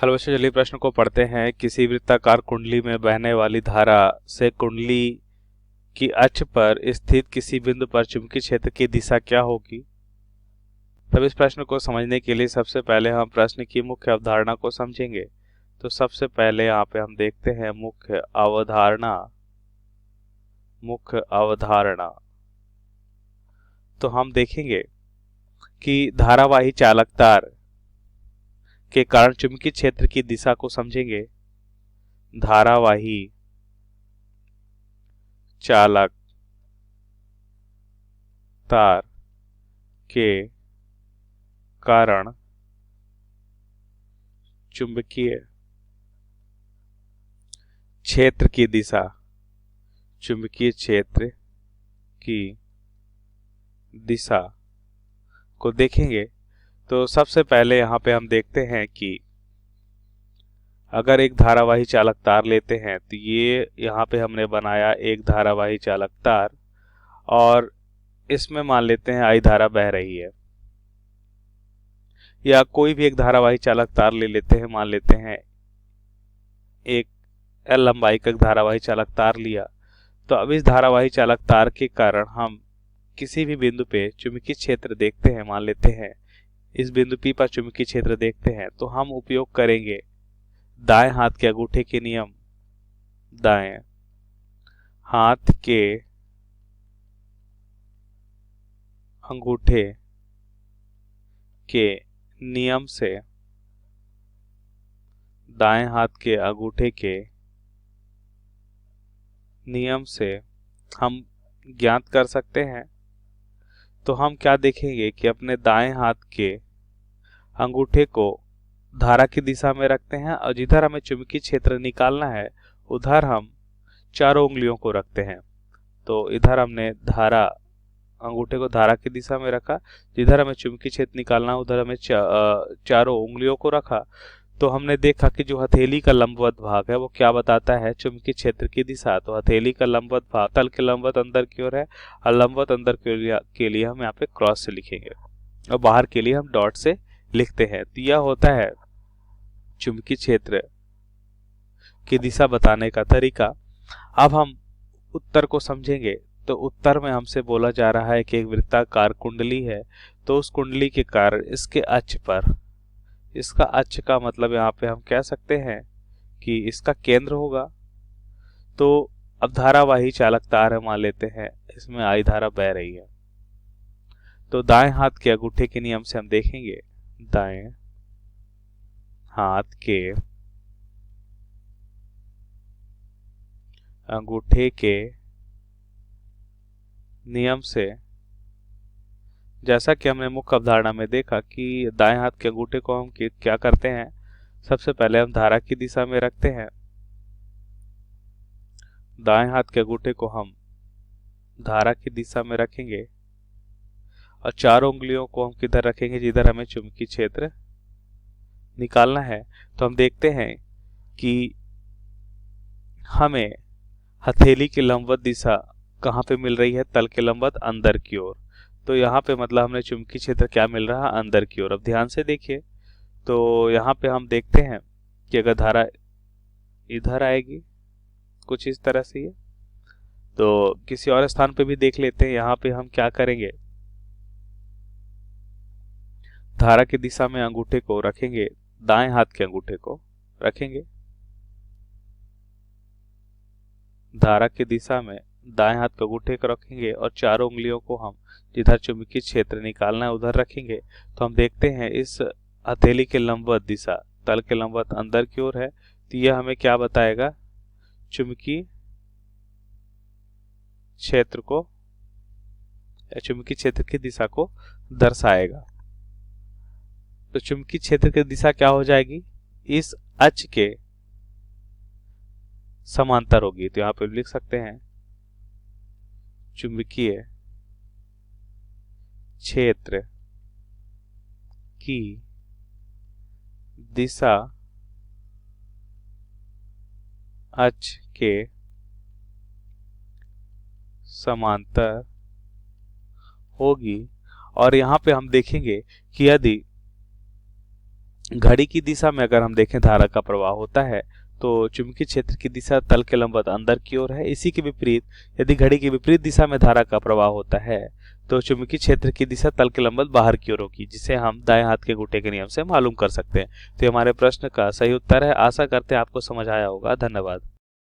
Hello बच्चों, चलिए प्रश्न को पढ़ते हैं। किसी वृत्ताकार कुंडली में बहने वाली धारा से कुंडली की अक्ष पर स्थित किसी बिंदु पर चुंबकीय क्षेत्र की दिशा क्या होगी। तब इस प्रश्न को समझने के लिए सबसे पहले हम प्रश्न की मुख्य अवधारणा को समझेंगे। तो सबसे पहले यहाँ पे हम देखते हैं मुख्य अवधारणा। तो हम देखेंगे कि धारावाही चालक तार के कारण चुंबकीय क्षेत्र की दिशा को समझेंगे। धारावाही चालक तार के कारण चुंबकीय क्षेत्र की दिशा चुंबकीय क्षेत्र की दिशा को देखेंगे। तो सबसे पहले यहाँ पे हम देखते हैं कि अगर एक धारावाही चालक तार लेते हैं तो ये यहाँ पे हमने बनाया एक धारावाही चालक तार और इसमें मान लेते हैं आई धारा बह रही है, या कोई भी एक धारावाही चालक तार ले लेते हैं। मान लेते हैं एक एल लंबाई का धारावाही चालक तार लिया। तो अब इस धारावाही चालक तार के कारण हम किसी भी बिंदु पे चुंबकीय क्षेत्र देखते हैं। मान लेते हैं इस बिंदु P पर चुंबकीय क्षेत्र देखते हैं, तो हम उपयोग करेंगे दाएं हाथ के अंगूठे के नियम। दाएं हाथ के अंगूठे के नियम से दाएं हाथ के अंगूठे के नियम से हम ज्ञात कर सकते हैं। तो हम क्या देखेंगे कि अपने दाएं हाथ के अंगूठे को धारा की दिशा में रखते हैं और जिधर हमें चुंबकीय क्षेत्र निकालना है उधर हम चारों उंगलियों को रखते हैं। तो इधर हमने अंगूठे को धारा की दिशा में रखा, जिधर हमें चुंबकीय क्षेत्र निकालना है उधर हमें चारों उंगलियों को रखा। तो हमने देखा कि जो हथेली का लंबवत भाग है वो क्या बताता है, चुंबकीय क्षेत्र की दिशा। तो हथेली का लंबवत भाग तल के लंबवत अंदर की ओर है और लंबवत अंदर के लिए हम यहाँ पे क्रॉस से लिखेंगे और बाहर के लिए हम डॉट से लिखते हैं। तो यह होता है चुंबकीय क्षेत्र की दिशा बताने का तरीका। अब हम उत्तर को समझेंगे। तो उत्तर में हमसे बोला जा रहा है कि एक वृत्ताकार कुंडली है, तो उस कुंडली के कारण इसके अक्ष पर, इसका अक्ष का मतलब यहाँ पे हम कह सकते हैं कि इसका केंद्र होगा। तो अब धारावाही चालक तार है, मान लेते हैं इसमें आई धारा बह रही है। तो दाएं हाथ के अंगूठे के नियम से हम देखेंगे, दाएं हाथ के अंगूठे के नियम से, जैसा कि हमने मुख्य अवधारणा में देखा कि दाएं हाथ के अंगूठे को हम क्या करते हैं, सबसे पहले हम धारा की दिशा में रखते हैं। दाएं हाथ के अंगूठे को हम धारा की दिशा में रखेंगे और चारों उंगलियों को हम किधर रखेंगे, जिधर हमें चुंबकीय क्षेत्र निकालना है। तो हम देखते हैं कि हमें हथेली की लंबवत दिशा कहाँ पे मिल रही है, तल के लंबवत अंदर की ओर। तो यहाँ पे मतलब हमें चुंबकीय क्षेत्र क्या मिल रहा है, अंदर की ओर। अब ध्यान से देखिए, तो यहाँ पे हम देखते हैं कि अगर धारा इधर आएगी कुछ इस तरह से ये, तो किसी और स्थान पे भी देख लेते हैं। यहाँ पे हम क्या करेंगे, धारा की दिशा में अंगूठे को रखेंगे, दाएं हाथ के अंगूठे को रखेंगे धारा की दिशा में, दाएं हाथ के अंगूठे को रखेंगे और चारों उंगलियों को हम जिधर चुंबकीय क्षेत्र निकालना है उधर रखेंगे। तो हम देखते हैं इस हथेली के लंबवत दिशा तल के लंबवत अंदर की ओर है। तो यह हमें क्या बताएगा, चुंबकीय क्षेत्र को, चुंबकीय क्षेत्र की दिशा को दर्शाएगा। तो चुंबकीय क्षेत्र की दिशा क्या हो जाएगी, इस अक्ष के समांतर होगी। तो यहाँ पे लिख सकते हैं चुंबकीय क्षेत्र की दिशा अक्ष के समांतर होगी। और यहाँ पे हम देखेंगे कि यदि घड़ी की दिशा में अगर हम देखें धारा का प्रवाह होता है तो चुंबकीय क्षेत्र की दिशा तल के लंबवत अंदर की ओर है। इसी के विपरीत यदि घड़ी की विपरीत दिशा में धारा का प्रवाह होता है तो चुंबकीय क्षेत्र की दिशा तल के लंबवत बाहर की ओर होगी, जिसे हम दाएं हाथ के अंगूठे के नियम से मालूम कर सकते हैं। तो हमारे प्रश्न का सही उत्तर है। आशा करते हैं आपको समझ आया होगा। धन्यवाद।